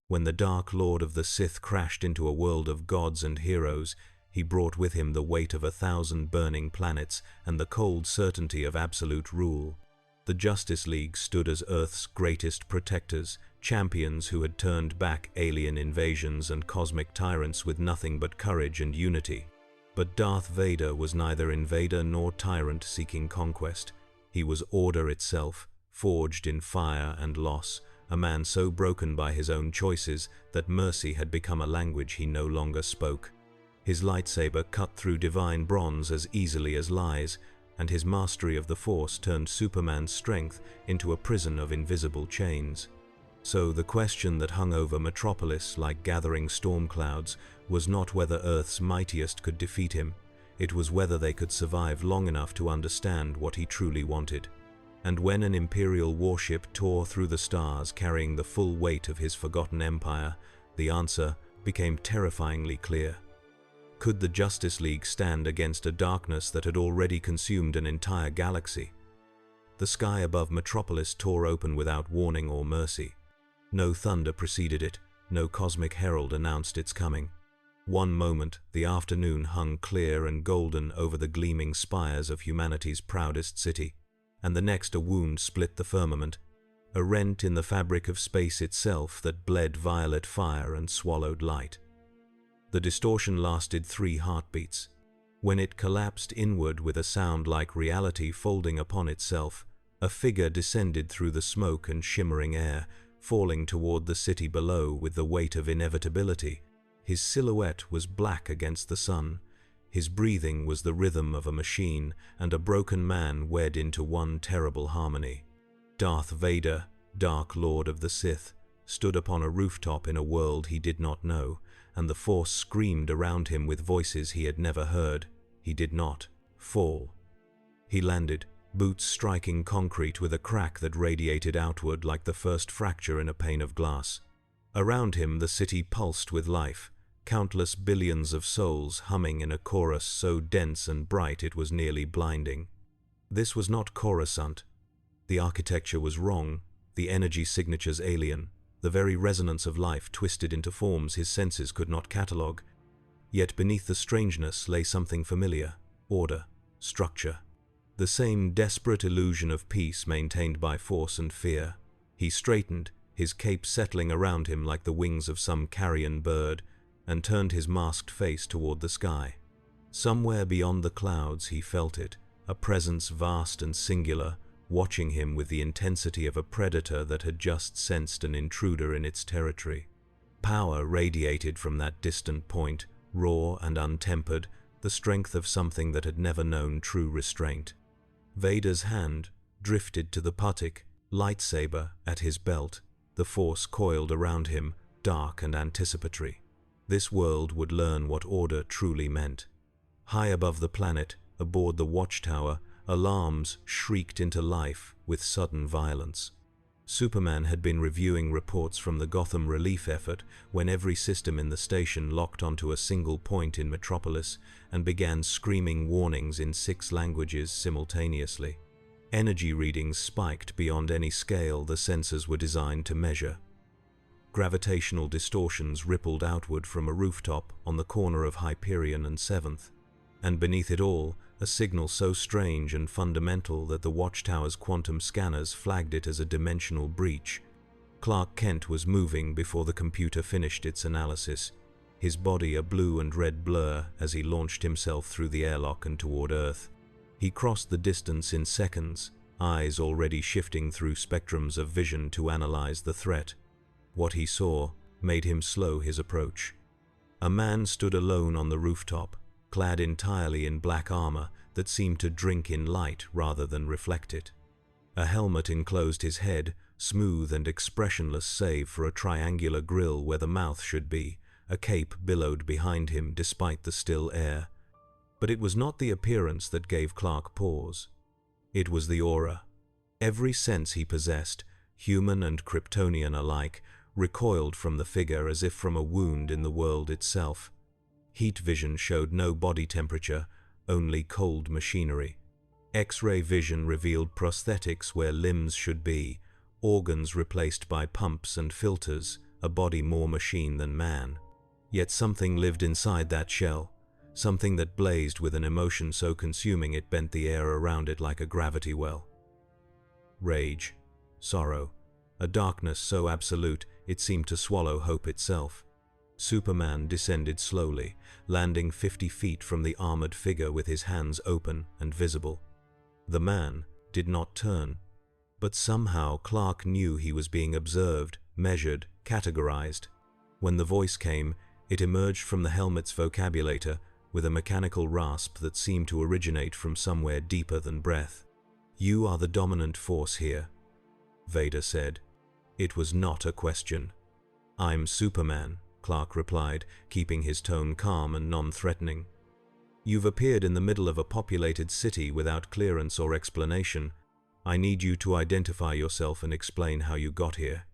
When the Dark Lord of the Sith crashed into a world of gods and heroes, he brought with him the weight of 1,000 burning planets and the cold certainty of absolute rule. The Justice League stood as Earth's greatest protectors, champions who had turned back alien invasions and cosmic tyrants with nothing but courage and unity. But Darth Vader was neither invader nor tyrant seeking conquest. He was order itself, forged in fire and loss, a man so broken by his own choices that mercy had become a language he no longer spoke. His lightsaber cut through divine bronze as easily as lies, and his mastery of the Force turned Superman's strength into a prison of invisible chains. So the question that hung over Metropolis like gathering storm clouds was not whether Earth's mightiest could defeat him, it was whether they could survive long enough to understand what he truly wanted. And when an Imperial warship tore through the stars carrying the full weight of his forgotten empire, the answer became terrifyingly clear. Could the Justice League stand against a darkness that had already consumed an entire galaxy? The sky above Metropolis tore open without warning or mercy. No thunder preceded it, no cosmic herald announced its coming. One moment, the afternoon hung clear and golden over the gleaming spires of humanity's proudest city, and the next a wound split the firmament, a rent in the fabric of space itself that bled violet fire and swallowed light. The distortion lasted 3 heartbeats. When it collapsed inward with a sound like reality folding upon itself, a figure descended through the smoke and shimmering air, falling toward the city below with the weight of inevitability. His silhouette was black against the sun. His breathing was the rhythm of a machine, and a broken man wed into one terrible harmony. Darth Vader, Dark Lord of the Sith, stood upon a rooftop in a world he did not know, and the Force screamed around him with voices he had never heard. He did not fall. He landed, boots striking concrete with a crack that radiated outward like the first fracture in a pane of glass. Around him the city pulsed with life, countless billions of souls humming in a chorus so dense and bright it was nearly blinding. This was not Coruscant. The architecture was wrong, the energy signatures alien, the very resonance of life twisted into forms his senses could not catalogue. Yet beneath the strangeness lay something familiar: order, structure. The same desperate illusion of peace maintained by force and fear. He straightened, his cape settling around him like the wings of some carrion bird, and turned his masked face toward the sky. Somewhere beyond the clouds he felt it, a presence vast and singular, watching him with the intensity of a predator that had just sensed an intruder in its territory. Power radiated from that distant point, raw and untempered, the strength of something that had never known true restraint. Vader's hand drifted to the Putik, lightsaber at his belt, the Force coiled around him, dark and anticipatory. This world would learn what order truly meant. High above the planet, aboard the watchtower, alarms shrieked into life with sudden violence. Superman had been reviewing reports from the Gotham relief effort when every system in the station locked onto a single point in Metropolis and began screaming warnings in 6 languages simultaneously. Energy readings spiked beyond any scale the sensors were designed to measure. Gravitational distortions rippled outward from a rooftop on the corner of Hyperion and 7th, and beneath it all, a signal so strange and fundamental that the watchtower's quantum scanners flagged it as a dimensional breach. Clark Kent was moving before the computer finished its analysis, his body a blue and red blur as he launched himself through the airlock and toward Earth. He crossed the distance in seconds, eyes already shifting through spectrums of vision to analyze the threat. What he saw made him slow his approach. A man stood alone on the rooftop, clad entirely in black armor that seemed to drink in light rather than reflect it. A helmet enclosed his head, smooth and expressionless save for a triangular grill where the mouth should be. A cape billowed behind him despite the still air. But it was not the appearance that gave Clark pause. It was the aura. Every sense he possessed, human and Kryptonian alike, recoiled from the figure as if from a wound in the world itself. Heat vision showed no body temperature, only cold machinery. X-ray vision revealed prosthetics where limbs should be, organs replaced by pumps and filters, a body more machine than man. Yet something lived inside that shell, something that blazed with an emotion so consuming it bent the air around it like a gravity well. Rage, sorrow, a darkness so absolute it seemed to swallow hope itself. Superman descended slowly, landing 50 feet from the armored figure with his hands open and visible. The man did not turn, but somehow Clark knew he was being observed, measured, categorized. When the voice came, it emerged from the helmet's vocabulator with a mechanical rasp that seemed to originate from somewhere deeper than breath. "You are the dominant force here," Vader said. It was not a question. "I'm Superman," Clark replied, keeping his tone calm and non-threatening. "You've appeared in the middle of a populated city without clearance or explanation. I need you to identify yourself and explain how you got here."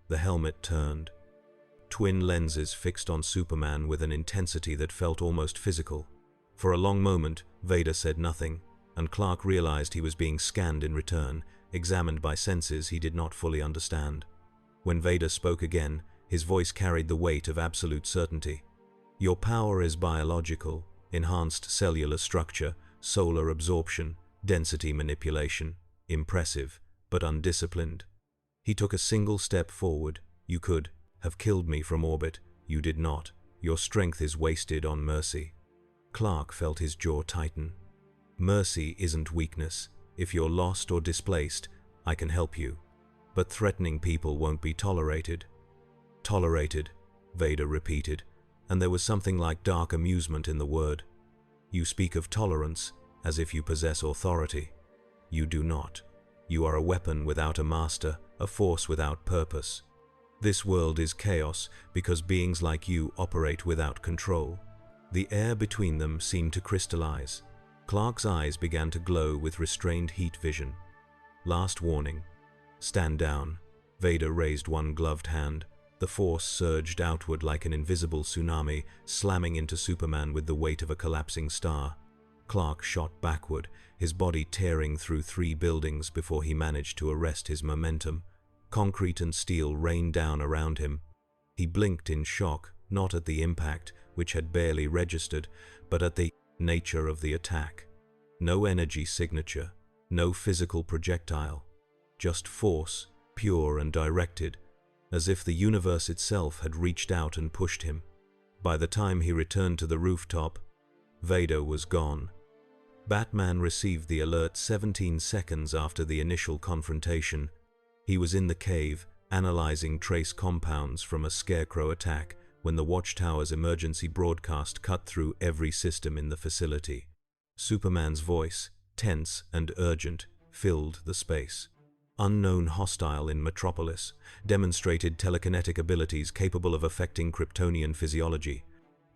The helmet turned. Twin lenses fixed on Superman with an intensity that felt almost physical. For a long moment, Vader said nothing, and Clark realized he was being scanned in return, examined by senses he did not fully understand. When Vader spoke again, his voice carried the weight of absolute certainty. "Your power is biological, enhanced cellular structure, solar absorption, density manipulation. Impressive, but undisciplined." He took a single step forward. "You could have killed me from orbit. You did not. Your strength is wasted on mercy." Clark felt his jaw tighten. "Mercy isn't weakness. If you're lost or displaced, I can help you. But threatening people won't be tolerated." "Tolerated," Vader repeated, and there was something like dark amusement in the word. "You speak of tolerance as if you possess authority. You do not. You are a weapon without a master, a force without purpose. This world is chaos because beings like you operate without control." The air between them seemed to crystallize. Clark's eyes began to glow with restrained heat vision. "Last warning. Stand down." Vader raised one gloved hand. The force surged outward like an invisible tsunami, slamming into Superman with the weight of a collapsing star. Clark shot backward, his body tearing through 3 buildings before he managed to arrest his momentum. Concrete and steel rained down around him. He blinked in shock, not at the impact, which had barely registered, but at the nature of the attack. No energy signature, no physical projectile, just force, pure and directed, as if the universe itself had reached out and pushed him. By the time he returned to the rooftop, Vader was gone. Batman received the alert 17 seconds after the initial confrontation. He was in the cave, analyzing trace compounds from a scarecrow attack when the Watchtower's emergency broadcast cut through every system in the facility. Superman's voice, tense and urgent, filled the space. "Unknown hostile in Metropolis, demonstrated telekinetic abilities capable of affecting Kryptonian physiology.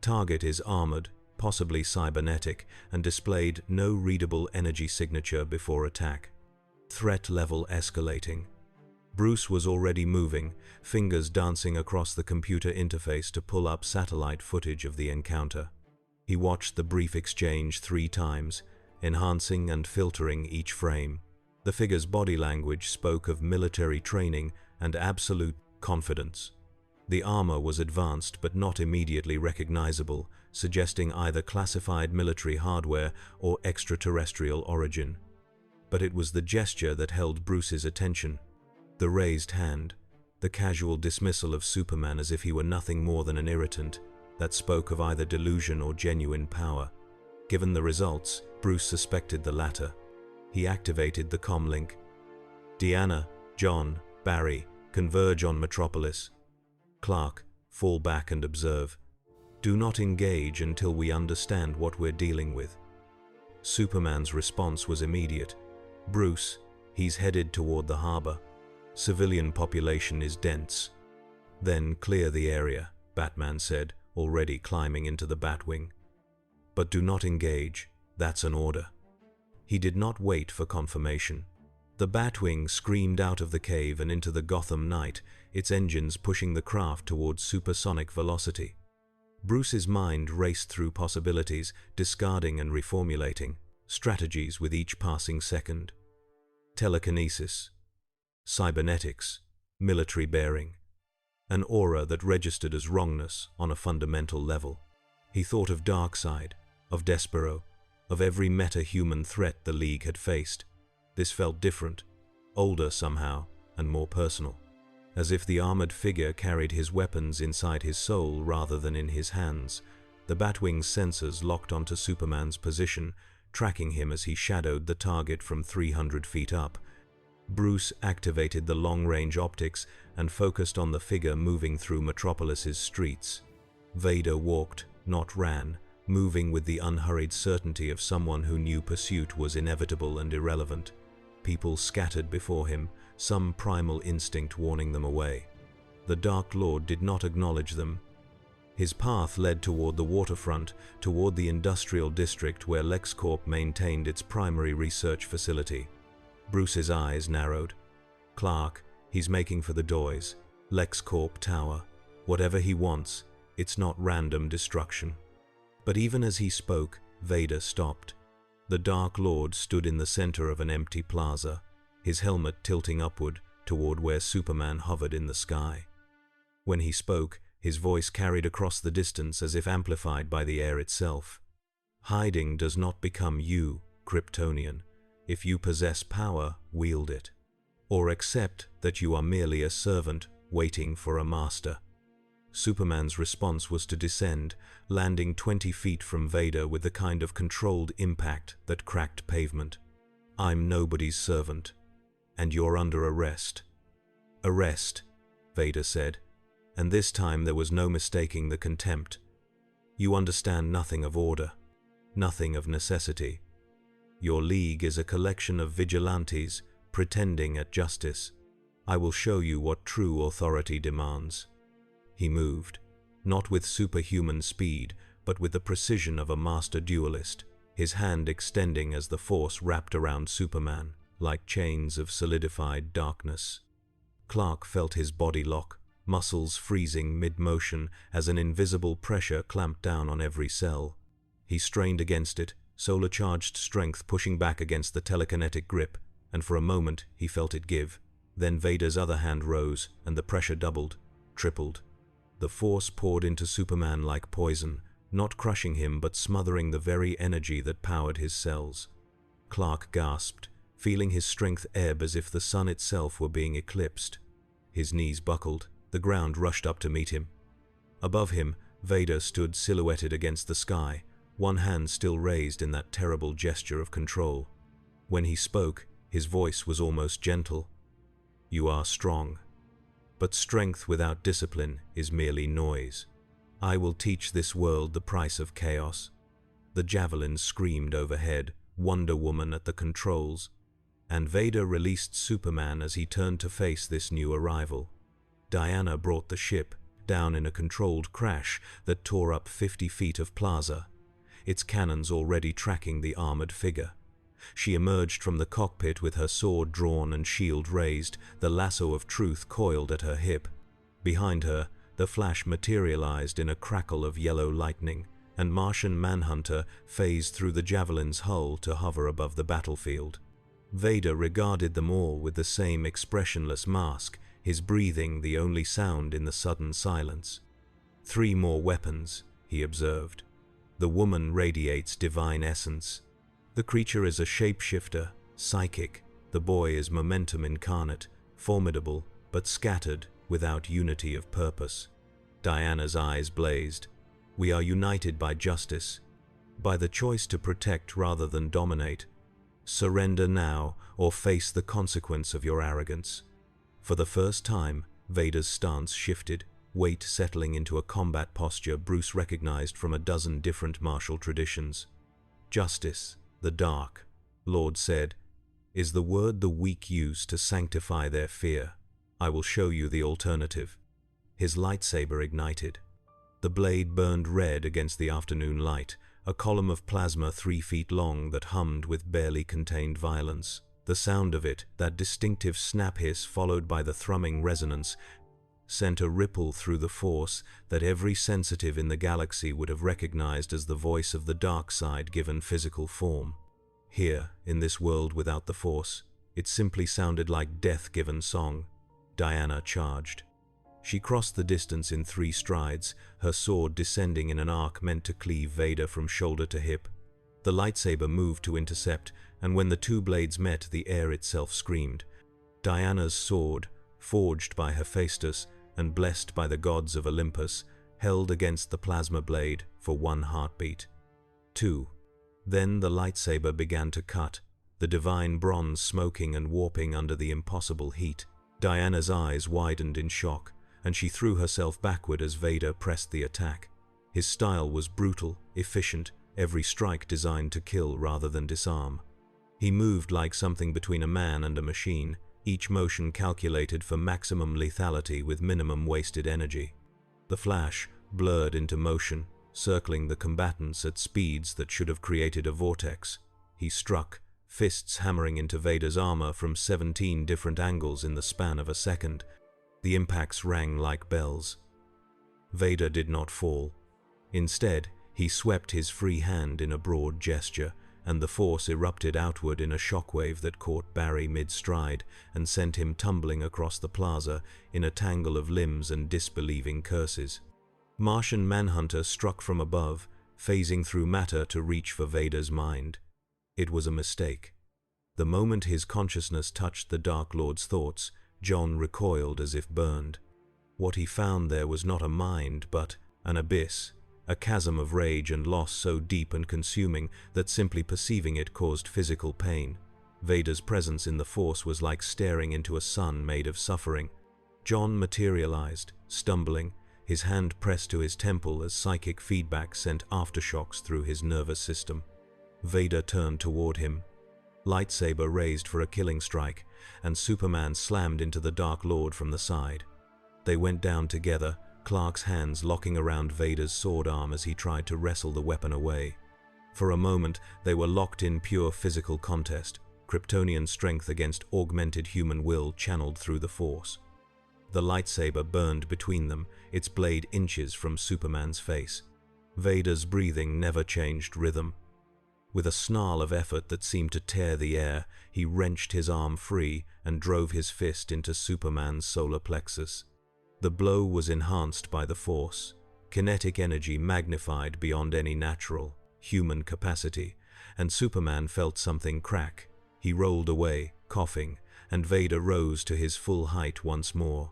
Target is armored, possibly cybernetic, and displayed no readable energy signature before attack. Threat level escalating." Bruce was already moving, fingers dancing across the computer interface to pull up satellite footage of the encounter. He watched the brief exchange 3 times, enhancing and filtering each frame. The figure's body language spoke of military training and absolute confidence. The armor was advanced but not immediately recognizable, suggesting either classified military hardware or extraterrestrial origin. But it was the gesture that held Bruce's attention. The raised hand, the casual dismissal of Superman as if he were nothing more than an irritant, that spoke of either delusion or genuine power. Given the results, Bruce suspected the latter. He activated the comlink. "Deanna, John, Barry, converge on Metropolis. Clark, fall back and observe. Do not engage until we understand what we're dealing with." Superman's response was immediate. "Bruce, he's headed toward the harbor. Civilian population is dense." "Then clear the area," Batman said, already climbing into the Batwing. "But do not engage. That's an order." He did not wait for confirmation. The Batwing screamed out of the cave and into the Gotham night, its engines pushing the craft towards supersonic velocity. Bruce's mind raced through possibilities, discarding and reformulating strategies with each passing second. Telekinesis, cybernetics, military bearing. an aura that registered as wrongness on a fundamental level. He thought of Darkseid, of Despero, of every meta-human threat the League had faced. This felt different, older somehow, and more personal, as if the armored figure carried his weapons inside his soul rather than in his hands. The Batwing's sensors locked onto Superman's position, tracking him as he shadowed the target from 300 feet up. Bruce activated the long-range optics and focused on the figure moving through Metropolis's streets. Vader walked, not ran, moving with the unhurried certainty of someone who knew pursuit was inevitable and irrelevant. People scattered before him, some primal instinct warning them away. The Dark Lord did not acknowledge them. His path led toward the waterfront, toward the industrial district where LexCorp maintained its primary research facility. Bruce's eyes narrowed. Clark, he's making for the Doys. LexCorp Tower. Whatever he wants, it's not random destruction. But even as he spoke, Vader stopped. The Dark Lord stood in the center of an empty plaza, his helmet tilting upward toward where Superman hovered in the sky. When he spoke, his voice carried across the distance as if amplified by the air itself. Hiding does not become you, Kryptonian. If you possess power, wield it. Or accept that you are merely a servant waiting for a master. Superman's response was to descend, landing 20 feet from Vader with the kind of controlled impact that cracked pavement. I'm nobody's servant, and you're under arrest. Arrest, Vader said, and this time there was no mistaking the contempt. You understand nothing of order, nothing of necessity. Your League is a collection of vigilantes pretending at justice. I will show you what true authority demands. He moved, not with superhuman speed, but with the precision of a master duelist, his hand extending as the Force wrapped around Superman, like chains of solidified darkness. Clark felt his body lock, muscles freezing mid-motion as an invisible pressure clamped down on every cell. He strained against it, solar-charged strength pushing back against the telekinetic grip, and for a moment he felt it give. Then Vader's other hand rose, and the pressure doubled, tripled. The Force poured into Superman like poison, not crushing him but smothering the very energy that powered his cells. Clark gasped, feeling his strength ebb as if the sun itself were being eclipsed. His knees buckled, the ground rushed up to meet him. Above him, Vader stood silhouetted against the sky, one hand still raised in that terrible gesture of control. When he spoke, his voice was almost gentle. You are strong. But strength without discipline is merely noise. I will teach this world the price of chaos. The javelin screamed overhead, Wonder Woman at the controls, and Vader released Superman as he turned to face this new arrival. Diana brought the ship down in a controlled crash that tore up 50 feet of plaza, its cannons already tracking the armored figure. She emerged from the cockpit with her sword drawn and shield raised, the lasso of truth coiled at her hip. Behind her, the Flash materialized in a crackle of yellow lightning, and Martian Manhunter phased through the javelin's hull to hover above the battlefield. Vader regarded them all with the same expressionless mask, his breathing the only sound in the sudden silence. 3 more weapons, he observed. The woman radiates divine essence. The creature is a shapeshifter, psychic. The boy is momentum incarnate, formidable, but scattered, without unity of purpose. Diana's eyes blazed. We are united by justice, by the choice to protect rather than dominate. Surrender now, or face the consequence of your arrogance. For the first time, Vader's stance shifted, weight settling into a combat posture Bruce recognized from a dozen different martial traditions. Justice, the Dark Lord said, is the word the weak use to sanctify their fear. I will show you the alternative. His lightsaber ignited. The blade burned red against the afternoon light, a column of plasma 3 feet long that hummed with barely contained violence. The sound of it, that distinctive snap hiss followed by the thrumming resonance, sent a ripple through the Force that every sensitive in the galaxy would have recognized as the voice of the dark side given physical form. Here, in this world without the Force, it simply sounded like death given song. Diana charged. She crossed the distance in 3 strides, her sword descending in an arc meant to cleave Vader from shoulder to hip. The lightsaber moved to intercept, and when the 2 blades met, the air itself screamed. Diana's sword, forged by Hephaestus and blessed by the gods of Olympus, held against the plasma blade for 1 heartbeat. 2. Then the lightsaber began to cut, the divine bronze smoking and warping under the impossible heat. Diana's eyes widened in shock, and she threw herself backward as Vader pressed the attack. His style was brutal, efficient, every strike designed to kill rather than disarm. He moved like something between a man and a machine, each motion calculated for maximum lethality with minimum wasted energy. The flash blurred into motion, circling the combatants at speeds that should have created a vortex. He struck, fists hammering into Vader's armor from 17 different angles in the span of a second. The impacts rang like bells. Vader did not fall. Instead, he swept his free hand in a broad gesture, and the force erupted outward in a shockwave that caught Barry mid-stride and sent him tumbling across the plaza in a tangle of limbs and disbelieving curses. Martian Manhunter struck from above, phasing through matter to reach for Vader's mind. It was a mistake. The moment his consciousness touched the Dark Lord's thoughts, John recoiled as if burned. What he found there was not a mind, but an abyss, a chasm of rage and loss so deep and consuming that simply perceiving it caused physical pain. Vader's presence in the Force was like staring into a sun made of suffering. John materialized, stumbling, his hand pressed to his temple as psychic feedback sent aftershocks through his nervous system. Vader turned toward him, lightsaber raised for a killing strike, and Superman slammed into the Dark Lord from the side. They went down together, Clark's hands locking around Vader's sword arm as he tried to wrestle the weapon away. For a moment, they were locked in pure physical contest, Kryptonian strength against augmented human will channeled through the Force. The lightsaber burned between them, its blade inches from Superman's face. Vader's breathing never changed rhythm. With a snarl of effort that seemed to tear the air, he wrenched his arm free and drove his fist into Superman's solar plexus. The blow was enhanced by the Force, kinetic energy magnified beyond any natural, human capacity, and Superman felt something crack. He rolled away, coughing, and Vader rose to his full height once more.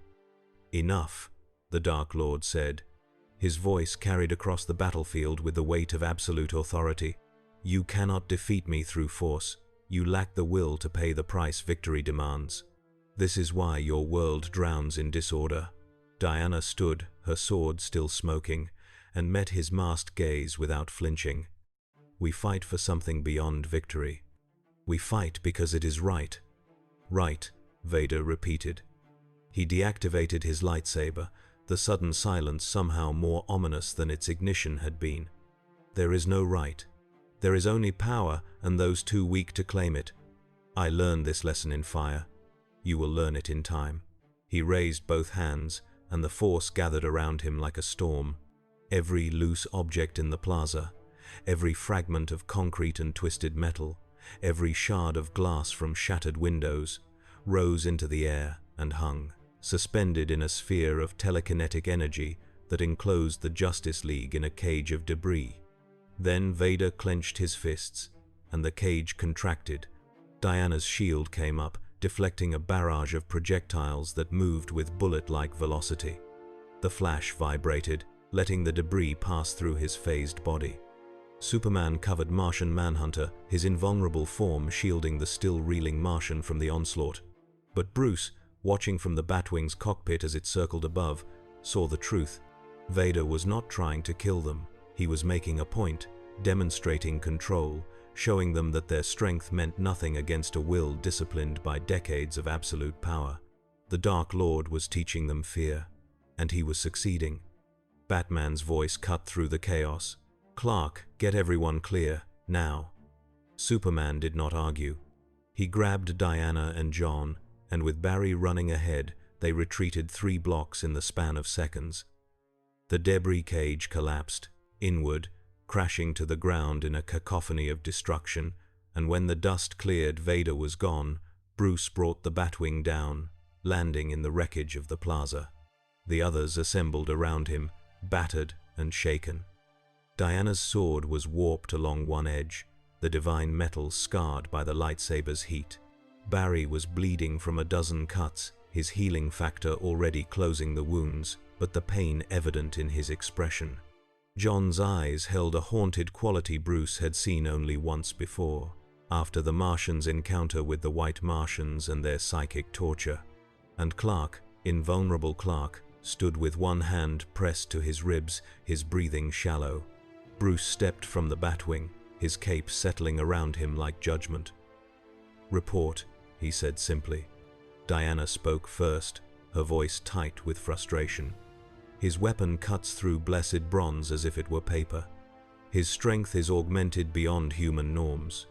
"Enough," the Dark Lord said. His voice carried across the battlefield with the weight of absolute authority. "You cannot defeat me through force. You lack the will to pay the price victory demands. This is why your world drowns in disorder." Diana stood, her sword still smoking, and met his masked gaze without flinching. "We fight for something beyond victory. We fight because it is right." "Right," Vader repeated. He deactivated his lightsaber, the sudden silence somehow more ominous than its ignition had been. "There is no right. There is only power and those too weak to claim it. I learned this lesson in fire. You will learn it in time." He raised both hands, and the Force gathered around him like a storm. Every loose object in the plaza, every fragment of concrete and twisted metal, every shard of glass from shattered windows, rose into the air and hung, suspended in a sphere of telekinetic energy that enclosed the Justice League in a cage of debris. Then Vader clenched his fists, and the cage contracted. Diana's shield came up, deflecting a barrage of projectiles that moved with bullet-like velocity. The flash vibrated, letting the debris pass through his phased body. Superman covered Martian Manhunter, his invulnerable form shielding the still reeling Martian from the onslaught. But Bruce, watching from the Batwing's cockpit as it circled above, saw the truth. Vader was not trying to kill them. He was making a point, demonstrating control, showing them that their strength meant nothing against a will disciplined by decades of absolute power. The Dark Lord was teaching them fear, and he was succeeding. Batman's voice cut through the chaos. "Clark, get everyone clear, now." Superman did not argue. He grabbed Diana and John, and with Barry running ahead, they retreated 3 blocks in the span of seconds. The debris cage collapsed, inward, crashing to the ground in a cacophony of destruction, and when the dust cleared, Vader was gone. Bruce brought the Batwing down, landing in the wreckage of the plaza. The others assembled around him, battered and shaken. Diana's sword was warped along one edge, the divine metal scarred by the lightsaber's heat. Barry was bleeding from a dozen cuts, his healing factor already closing the wounds, but the pain evident in his expression. John's eyes held a haunted quality Bruce had seen only once before, after the Martians' encounter with the White Martians and their psychic torture. And Clark, invulnerable Clark, stood with one hand pressed to his ribs, his breathing shallow. Bruce stepped from the Batwing, his cape settling around him like judgment. "Report," he said simply. Diana spoke first, her voice tight with frustration. His weapon cuts through blessed bronze as if it were paper. His strength is augmented beyond human norms.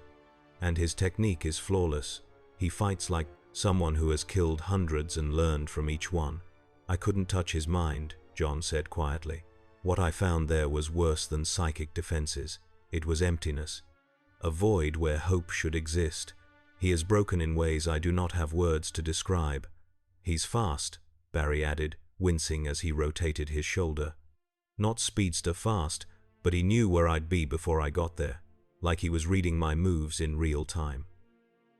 And his technique is flawless. He fights like someone who has killed hundreds and learned from each one. "I couldn't touch his mind," John said quietly. "What I found there was worse than psychic defenses. It was emptiness. A void where hope should exist. He is broken in ways I do not have words to describe." "He's fast," Barry added, wincing as he rotated his shoulder. "Not speedster fast, but he knew where I'd be before I got there, like he was reading my moves in real time."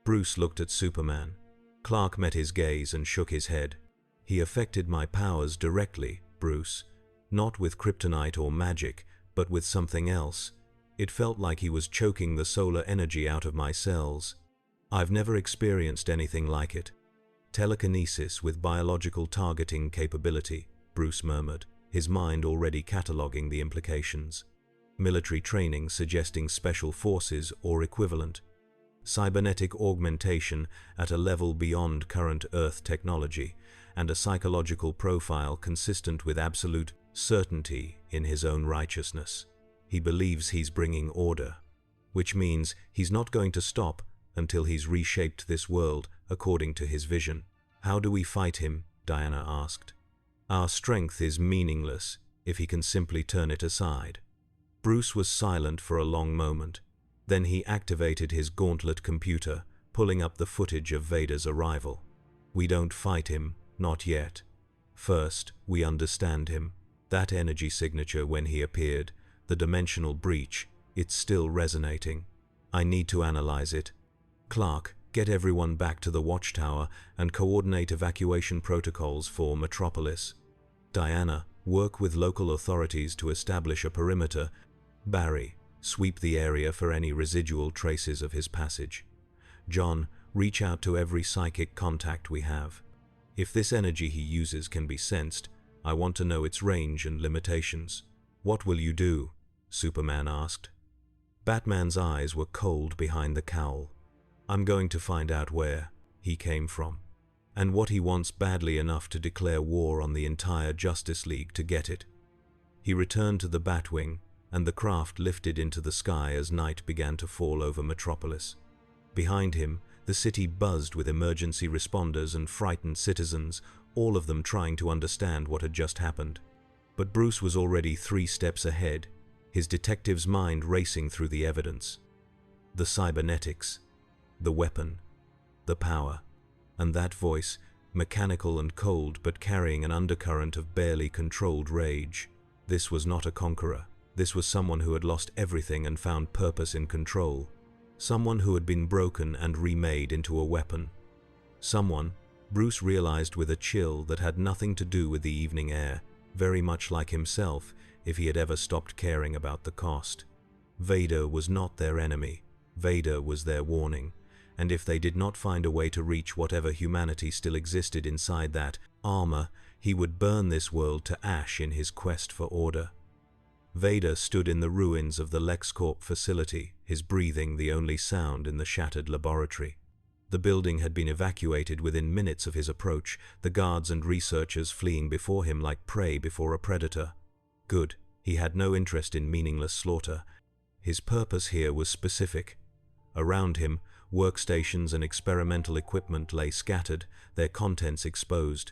Bruce looked at Superman. Clark met his gaze and shook his head. "He affected my powers directly, Bruce. Not with kryptonite or magic, but with something else. It felt like he was choking the solar energy out of my cells. I've never experienced anything like it." "Telekinesis with biological targeting capability," Bruce murmured, his mind already cataloging the implications. "Military training suggesting special forces or equivalent. Cybernetic augmentation at a level beyond current Earth technology, and a psychological profile consistent with absolute certainty in his own righteousness. He believes he's bringing order, which means he's not going to stop until he's reshaped this world according to his vision." "How do we fight him?" Diana asked. "Our strength is meaningless if he can simply turn it aside." Bruce was silent for a long moment. Then he activated his gauntlet computer, pulling up the footage of Vader's arrival. "We don't fight him, not yet. First, we understand him. That energy signature when he appeared, the dimensional breach, it's still resonating. I need to analyze it. Clark, get everyone back to the watchtower and coordinate evacuation protocols for Metropolis. Diana, work with local authorities to establish a perimeter. Barry, sweep the area for any residual traces of his passage. John, reach out to every psychic contact we have. If this energy he uses can be sensed, I want to know its range and limitations." "What will you do?" Superman asked. Batman's eyes were cold behind the cowl. "I'm going to find out where he came from, and what he wants badly enough to declare war on the entire Justice League to get it." He returned to the Batwing, and the craft lifted into the sky as night began to fall over Metropolis. Behind him, the city buzzed with emergency responders and frightened citizens, all of them trying to understand what had just happened. But Bruce was already 3 steps ahead, his detective's mind racing through the evidence. The cybernetics, the weapon, the power, and that voice, mechanical and cold but carrying an undercurrent of barely controlled rage. This was not a conqueror. This was someone who had lost everything and found purpose in control. Someone who had been broken and remade into a weapon. Someone, Bruce realized with a chill, that had nothing to do with the evening air, very much like himself if he had ever stopped caring about the cost. Vader was not their enemy. Vader was their warning. And if they did not find a way to reach whatever humanity still existed inside that armor, he would burn this world to ash in his quest for order. Vader stood in the ruins of the LexCorp facility, his breathing the only sound in the shattered laboratory. The building had been evacuated within minutes of his approach, the guards and researchers fleeing before him like prey before a predator. Good, he had no interest in meaningless slaughter. His purpose here was specific. Around him, workstations and experimental equipment lay scattered, their contents exposed.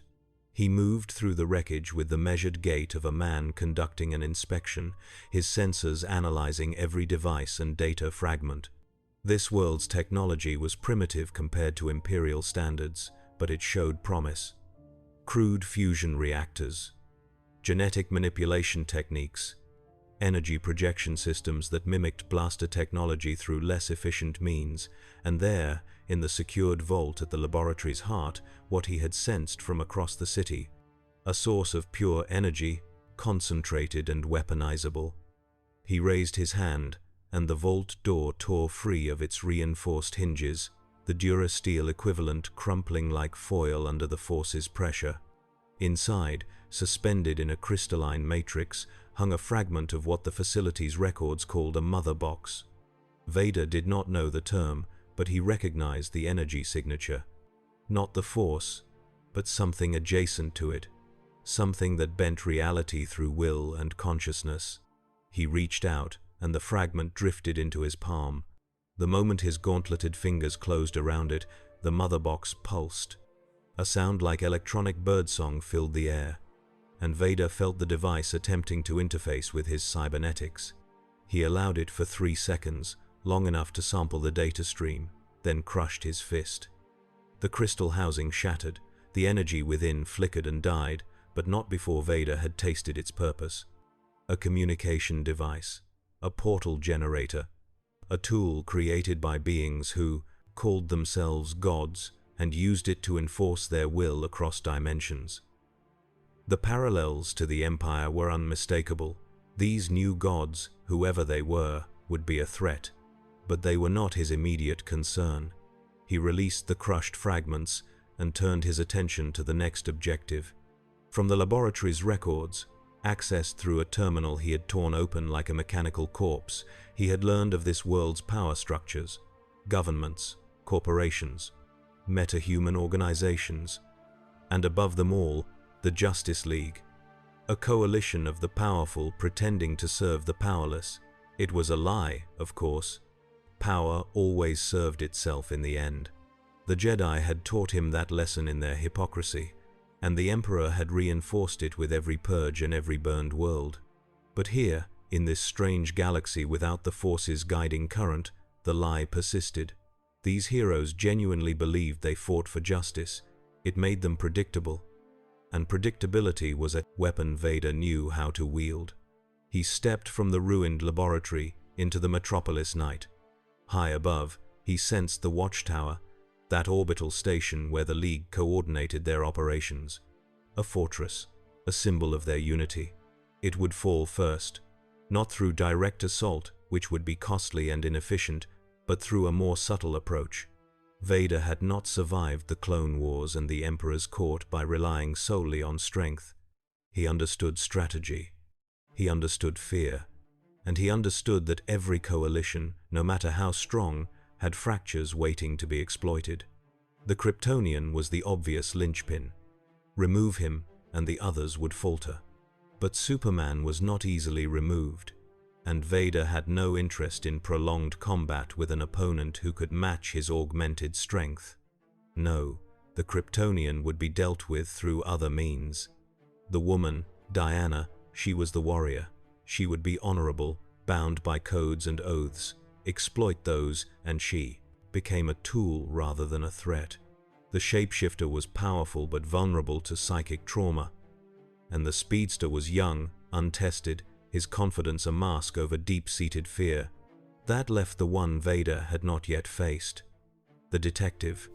He moved through the wreckage with the measured gait of a man conducting an inspection, his sensors analyzing every device and data fragment. This world's technology was primitive compared to Imperial standards, but it showed promise. crude fusion reactors, genetic manipulation techniques, energy projection systems that mimicked blaster technology through less efficient means, and there, in the secured vault at the laboratory's heart, what he had sensed from across the city, a source of pure energy, concentrated and weaponizable. He raised his hand, and the vault door tore free of its reinforced hinges, the durasteel equivalent crumpling like foil under the force's pressure. Inside, suspended in a crystalline matrix, hung a fragment of what the facility's records called a mother box. Vader did not know the term, but he recognized the energy signature. Not the Force, but something adjacent to it, something that bent reality through will and consciousness. He reached out, and the fragment drifted into his palm. The moment his gauntleted fingers closed around it, the mother box pulsed. A sound like electronic birdsong filled the air, and Vader felt the device attempting to interface with his cybernetics. He allowed it for 3 seconds, long enough to sample the data stream, then crushed his fist. The crystal housing shattered, the energy within flickered and died, but not before Vader had tasted its purpose. A communication device, a portal generator, a tool created by beings who called themselves gods and used it to enforce their will across dimensions. The parallels to the Empire were unmistakable. These new gods, whoever they were, would be a threat, but they were not his immediate concern. He released the crushed fragments and turned his attention to the next objective. From the laboratory's records, accessed through a terminal he had torn open like a mechanical corpse, he had learned of this world's power structures, governments, corporations, meta-human organizations, and above them all, the Justice League, a coalition of the powerful pretending to serve the powerless. It was a lie, of course. Power always served itself in the end. The Jedi had taught him that lesson in their hypocrisy, and the Emperor had reinforced it with every purge and every burned world. But here, in this strange galaxy without the Force's guiding current, the lie persisted. These heroes genuinely believed they fought for justice. It made them predictable, and predictability was a weapon Vader knew how to wield. He stepped from the ruined laboratory into the Metropolis night. High above, he sensed the watchtower, that orbital station where the League coordinated their operations. A fortress, a symbol of their unity. It would fall first, not through direct assault, which would be costly and inefficient, but through a more subtle approach. Vader had not survived the Clone Wars and the Emperor's court by relying solely on strength. He understood strategy. He understood fear. And he understood that every coalition, no matter how strong, had fractures waiting to be exploited. The Kryptonian was the obvious linchpin. Remove him, and the others would falter. But Superman was not easily removed, and Vader had no interest in prolonged combat with an opponent who could match his augmented strength. No, the Kryptonian would be dealt with through other means. The woman, Diana, she was the warrior. She would be honorable, bound by codes and oaths, exploit those, and she became a tool rather than a threat. The shapeshifter was powerful but vulnerable to psychic trauma, and the speedster was young, untested, his confidence a mask over deep-seated fear. That left the one Vader had not yet faced. The detective.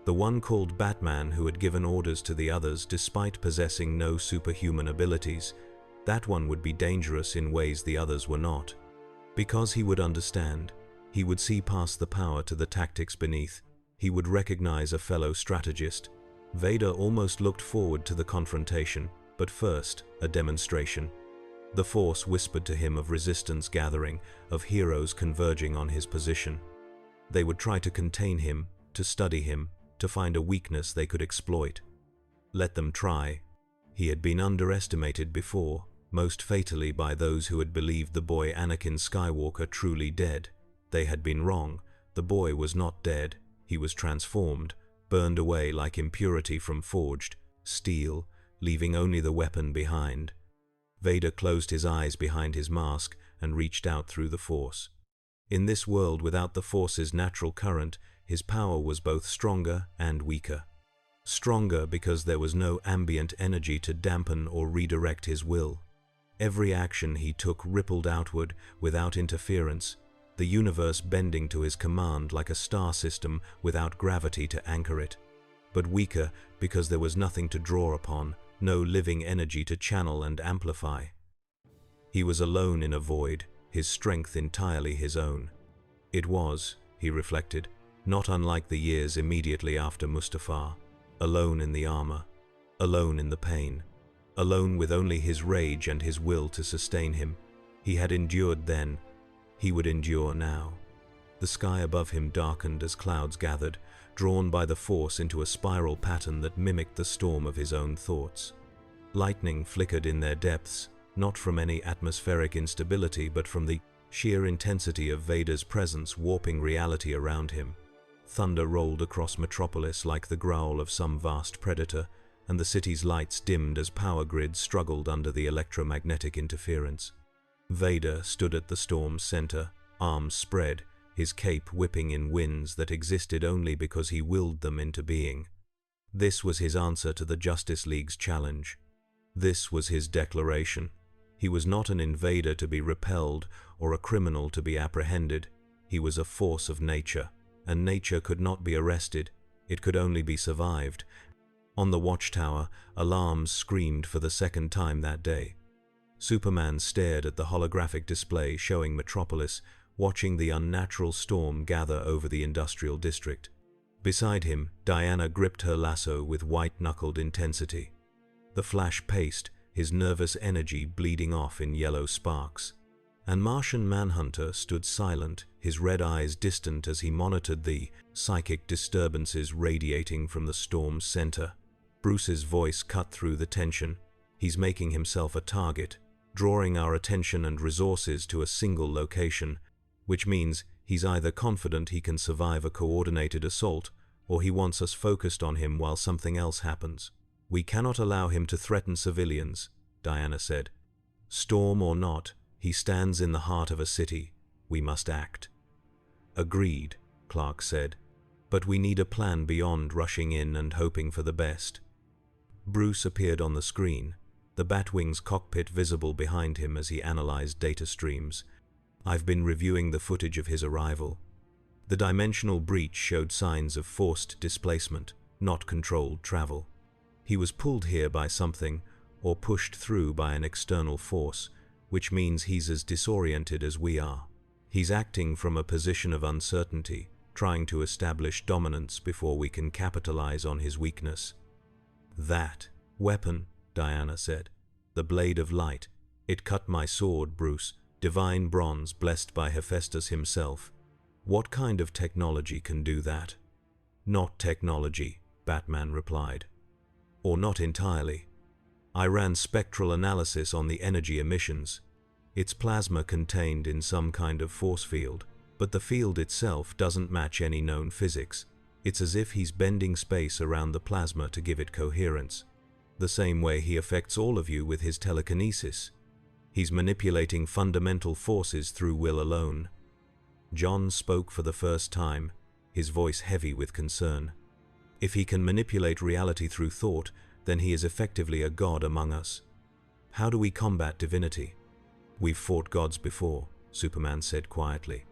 The one called Batman who had given orders to the others despite possessing no superhuman abilities. That one would be dangerous in ways the others were not. Because he would understand. He would see past the power to the tactics beneath. He would recognize a fellow strategist. Vader almost looked forward to the confrontation, but first, a demonstration. The Force whispered to him of resistance gathering, of heroes converging on his position. They would try to contain him, to study him, to find a weakness they could exploit. Let them try. He had been underestimated before, most fatally by those who had believed the boy Anakin Skywalker truly dead. They had been wrong. The boy was not dead. He was transformed, burned away like impurity from forged steel, leaving only the weapon behind. Vader closed his eyes behind his mask and reached out through the Force. In this world without the Force's natural current, his power was both stronger and weaker. Stronger because there was no ambient energy to dampen or redirect his will. Every action he took rippled outward without interference, the universe bending to his command like a star system without gravity to anchor it. But weaker because there was nothing to draw upon, no living energy to channel and amplify. He was alone in a void, his strength entirely his own. It was, he reflected, not unlike the years immediately after Mustafar. Alone in the armor, alone in the pain, alone with only his rage and his will to sustain him. He had endured then, he would endure now. The sky above him darkened as clouds gathered, drawn by the Force into a spiral pattern that mimicked the storm of his own thoughts. Lightning flickered in their depths, not from any atmospheric instability but from the sheer intensity of Vader's presence warping reality around him. Thunder rolled across Metropolis like the growl of some vast predator, and the city's lights dimmed as power grids struggled under the electromagnetic interference. Vader stood at the storm's center, arms spread, his cape whipping in winds that existed only because he willed them into being. This was his answer to the Justice League's challenge. This was his declaration. He was not an invader to be repelled or a criminal to be apprehended. He was a force of nature. And nature could not be arrested, it could only be survived. On the watchtower, alarms screamed for the second time that day. Superman stared at the holographic display showing Metropolis, watching the unnatural storm gather over the industrial district. Beside him, Diana gripped her lasso with white-knuckled intensity. The Flash paced, his nervous energy bleeding off in yellow sparks. And Martian Manhunter stood silent, his red eyes distant as he monitored the psychic disturbances radiating from the storm's center. Bruce's voice cut through the tension. He's making himself a target, drawing our attention and resources to a single location, which means he's either confident he can survive a coordinated assault, or he wants us focused on him while something else happens. We cannot allow him to threaten civilians, Diana said. Storm or not, he stands in the heart of a city. We must act. Agreed, Clark said. But we need a plan beyond rushing in and hoping for the best. Bruce appeared on the screen, the Batwing's cockpit visible behind him as he analyzed data streams. I've been reviewing the footage of his arrival. The dimensional breach showed signs of forced displacement, not controlled travel. He was pulled here by something, or pushed through by an external force, which means he's as disoriented as we are. He's acting from a position of uncertainty, trying to establish dominance before we can capitalize on his weakness. That weapon, Diana said. The blade of light. It cut my sword, Bruce. Divine bronze blessed by Hephaestus himself. What kind of technology can do that? Not technology, Batman replied. Or not entirely. I ran spectral analysis on the energy emissions. It's plasma contained in some kind of force field, but the field itself doesn't match any known physics. It's as if he's bending space around the plasma to give it coherence. The same way he affects all of you with his telekinesis. He's manipulating fundamental forces through will alone. John spoke for the first time, his voice heavy with concern. If he can manipulate reality through thought, then he is effectively a god among us. How do we combat divinity? We've fought gods before, Superman said quietly.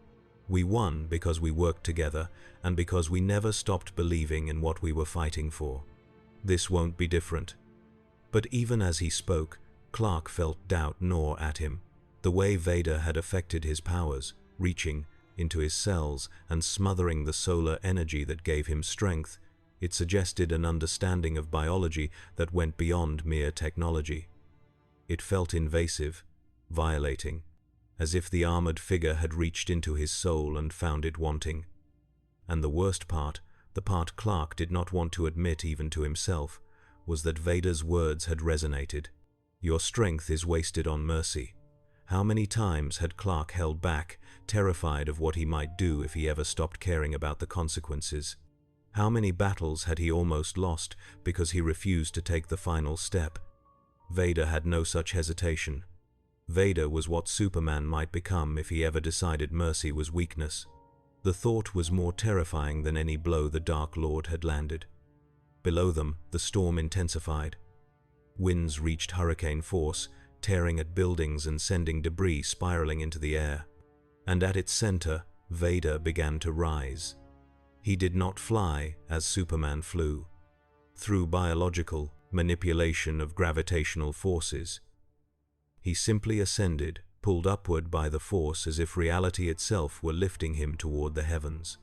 We won because we worked together and because we never stopped believing in what we were fighting for. This won't be different. But even as he spoke, Clark felt doubt gnaw at him. The way Vader had affected his powers, reaching into his cells and smothering the solar energy that gave him strength, it suggested an understanding of biology that went beyond mere technology. It felt invasive, violating, as if the armored figure had reached into his soul and found it wanting. And the worst part, the part Clark did not want to admit even to himself, was that Vader's words had resonated. Your strength is wasted on mercy. How many times had Clark held back, terrified of what he might do if he ever stopped caring about the consequences? How many battles had he almost lost because he refused to take the final step? Vader had no such hesitation. Vader was what Superman might become if he ever decided mercy was weakness. The thought was more terrifying than any blow the Dark Lord had landed. Below them, the storm intensified. Winds reached hurricane force, tearing at buildings and sending debris spiraling into the air. And at its center, Vader began to rise. He did not fly as Superman flew. Through biological manipulation of gravitational forces, he simply ascended, pulled upward by the force as if reality itself were lifting him toward the heavens.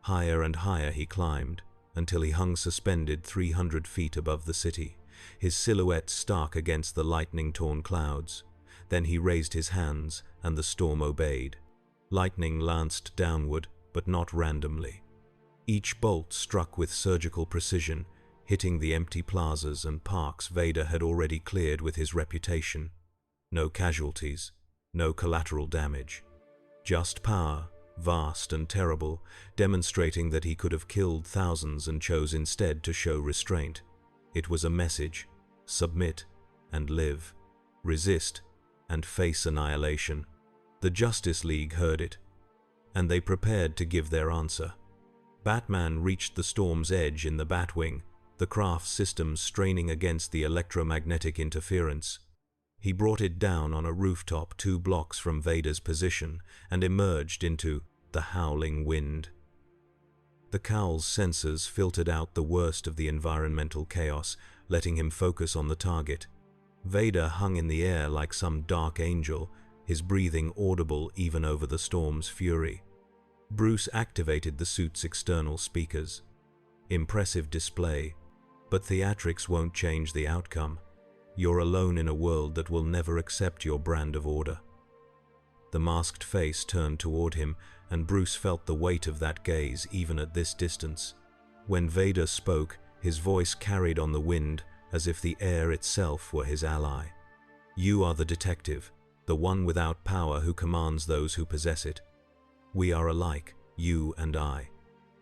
Higher and higher he climbed, until he hung suspended 300 feet above the city, his silhouette stark against the lightning-torn clouds. Then he raised his hands, and the storm obeyed. Lightning lanced downward, but not randomly. Each bolt struck with surgical precision, hitting the empty plazas and parks Vader had already cleared with his reputation. No casualties, no collateral damage. Just power, vast and terrible, demonstrating that he could have killed thousands and chose instead to show restraint. It was a message: submit and live, resist and face annihilation. The Justice League heard it, and they prepared to give their answer. Batman reached the storm's edge in the Batwing, the craft's systems straining against the electromagnetic interference. He brought it down on a rooftop 2 blocks from Vader's position and emerged into the howling wind. The cowl's sensors filtered out the worst of the environmental chaos, letting him focus on the target. Vader hung in the air like some dark angel, his breathing audible even over the storm's fury. Bruce activated the suit's external speakers. Impressive display, but theatrics won't change the outcome. You're alone in a world that will never accept your brand of order. The masked face turned toward him, and Bruce felt the weight of that gaze even at this distance. When Vader spoke, his voice carried on the wind as if the air itself were his ally. You are the detective, the one without power who commands those who possess it. We are alike, you and I.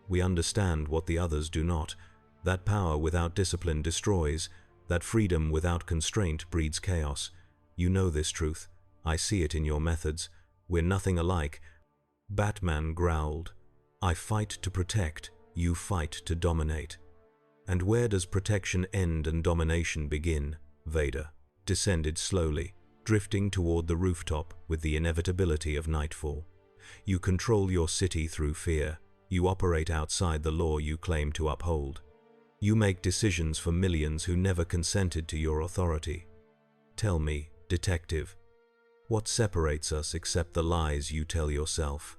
We understand what the others do not. That power without discipline destroys. That freedom without constraint breeds chaos. You know this truth. I see it in your methods. We're nothing alike. Batman growled. I fight to protect, you fight to dominate. And where does protection end and domination begin? Vader descended slowly, drifting toward the rooftop with the inevitability of nightfall. You control your city through fear. You operate outside the law you claim to uphold. You make decisions for millions who never consented to your authority. Tell me, detective, what separates us except the lies you tell yourself?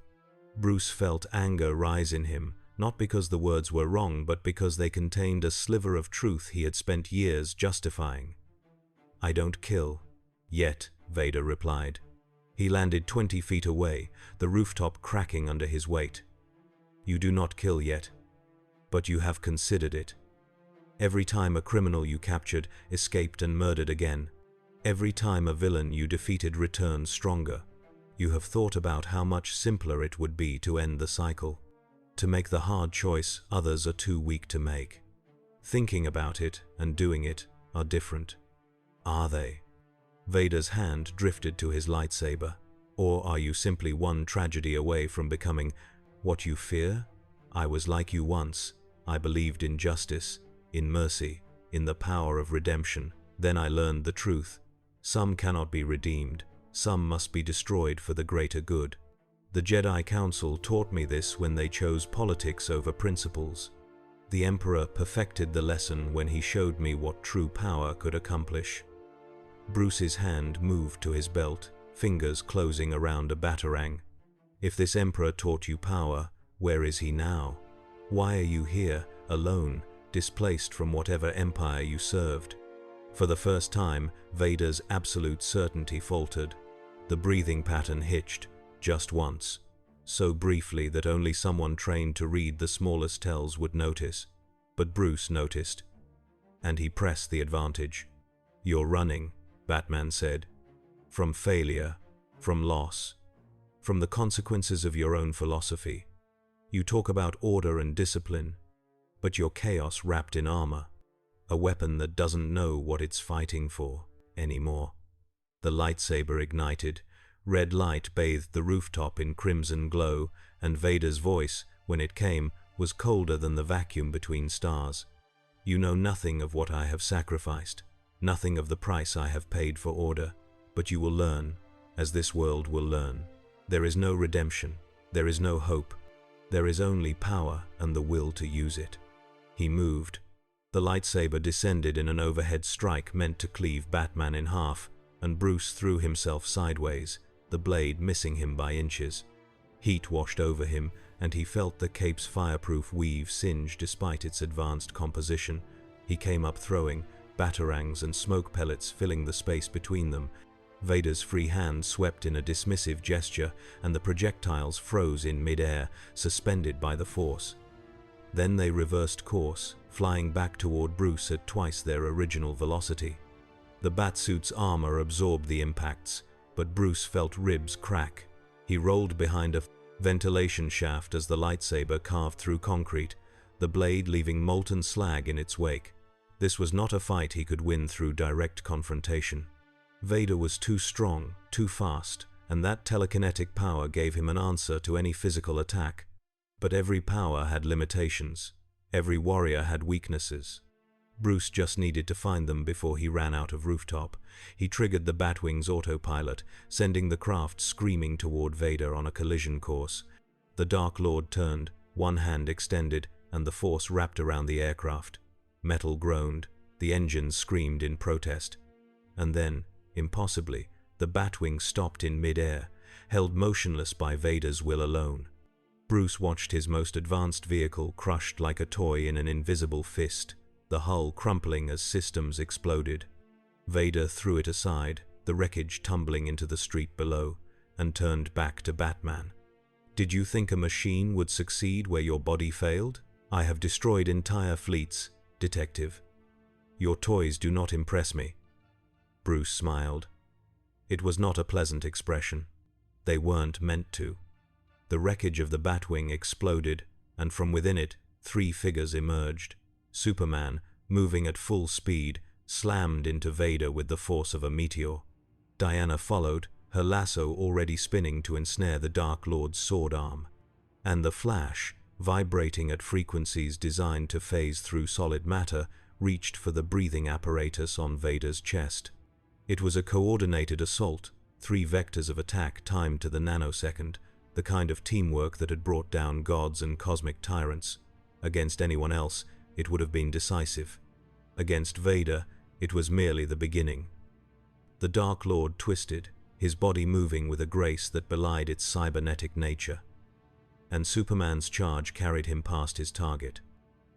Bruce felt anger rise in him, not because the words were wrong, but because they contained a sliver of truth he had spent years justifying. I don't kill. Yet, Vader replied. He landed 20 feet away, the rooftop cracking under his weight. You do not kill yet, but you have considered it. Every time a criminal you captured escaped and murdered again. Every time a villain you defeated returned stronger. You have thought about how much simpler it would be to end the cycle. To make the hard choice others are too weak to make. Thinking about it and doing it are different. Are they? Vader's hand drifted to his lightsaber. Or are you simply one tragedy away from becoming what you fear? I was like you once. I believed in justice, in mercy, in the power of redemption. Then I learned the truth. Some cannot be redeemed. Some must be destroyed for the greater good. The Jedi Council taught me this when they chose politics over principles. The Emperor perfected the lesson when he showed me what true power could accomplish. Bruce's hand moved to his belt, fingers closing around a batarang. If this Emperor taught you power, where is he now? Why are you here, alone, displaced from whatever empire you served? For the first time, Vader's absolute certainty faltered. The breathing pattern hitched, just once, so briefly that only someone trained to read the smallest tells would notice. But Bruce noticed, and he pressed the advantage. You're running, Batman said. From failure, from loss, from the consequences of your own philosophy. You talk about order and discipline, but you're chaos wrapped in armor, a weapon that doesn't know what it's fighting for anymore. The lightsaber ignited. Red light bathed the rooftop in crimson glow, and Vader's voice, when it came, was colder than the vacuum between stars. You know nothing of what I have sacrificed, nothing of the price I have paid for order, but you will learn, as this world will learn. There is no redemption, there is no hope, there is only power and the will to use it. He moved. The lightsaber descended in an overhead strike meant to cleave Batman in half, and Bruce threw himself sideways, the blade missing him by inches. Heat washed over him, and he felt the cape's fireproof weave singe despite its advanced composition. He came up throwing, batarangs and smoke pellets filling the space between them. Vader's free hand swept in a dismissive gesture, and the projectiles froze in mid-air, suspended by the Force. Then they reversed course, flying back toward Bruce at twice their original velocity. The Batsuit's armor absorbed the impacts, but Bruce felt ribs crack. He rolled behind a ventilation shaft as the lightsaber carved through concrete, the blade leaving molten slag in its wake. This was not a fight he could win through direct confrontation. Vader was too strong, too fast, and that telekinetic power gave him an answer to any physical attack. But every power had limitations. Every warrior had weaknesses. Bruce just needed to find them before he ran out of rooftop. He triggered the Batwing's autopilot, sending the craft screaming toward Vader on a collision course. The Dark Lord turned, one hand extended, and the Force wrapped around the aircraft. Metal groaned, the engines screamed in protest. And then, impossibly, the Batwing stopped in mid-air, held motionless by Vader's will alone. Bruce watched his most advanced vehicle crushed like a toy in an invisible fist, the hull crumpling as systems exploded. Vader threw it aside, the wreckage tumbling into the street below, and turned back to Batman. Did you think a machine would succeed where your body failed? I have destroyed entire fleets, Detective. Your toys do not impress me. Bruce smiled. It was not a pleasant expression. They weren't meant to. The wreckage of the Batwing exploded, and from within it, 3 figures emerged. Superman, moving at full speed, slammed into Vader with the force of a meteor. Diana followed, her lasso already spinning to ensnare the Dark Lord's sword arm. And the Flash, vibrating at frequencies designed to phase through solid matter, reached for the breathing apparatus on Vader's chest. It was a coordinated assault, 3 vectors of attack timed to the nanosecond, the kind of teamwork that had brought down gods and cosmic tyrants. Against anyone else, it would have been decisive. Against Vader, it was merely the beginning. The Dark Lord twisted, his body moving with a grace that belied its cybernetic nature. And Superman's charge carried him past his target.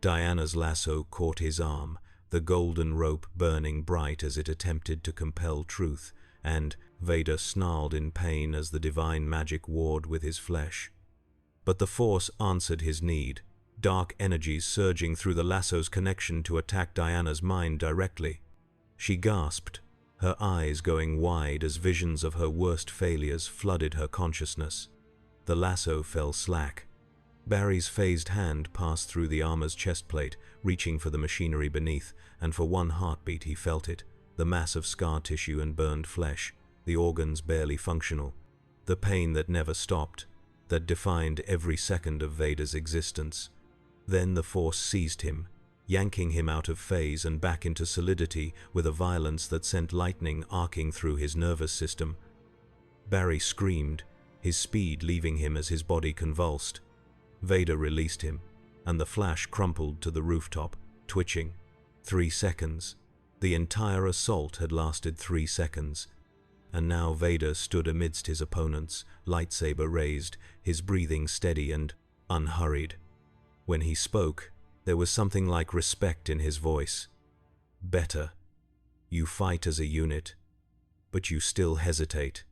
Diana's lasso caught his arm, the golden rope burning bright as it attempted to compel truth, and Vader snarled in pain as the divine magic warred with his flesh. But the Force answered his need, dark energies surging through the lasso's connection to attack Diana's mind directly. She gasped, her eyes going wide as visions of her worst failures flooded her consciousness. The lasso fell slack. Barry's phased hand passed through the armor's chestplate, reaching for the machinery beneath, and for one heartbeat he felt it, the mass of scar tissue and burned flesh, the organs barely functional, the pain that never stopped, that defined every second of Vader's existence. Then the Force seized him, yanking him out of phase and back into solidity with a violence that sent lightning arcing through his nervous system. Barry screamed, his speed leaving him as his body convulsed. Vader released him, and the Flash crumpled to the rooftop, twitching. 3 seconds. The entire assault had lasted 3 seconds. And now Vader stood amidst his opponents, lightsaber raised, his breathing steady and unhurried. When he spoke, there was something like respect in his voice. Better. You fight as a unit, but you still hesitate.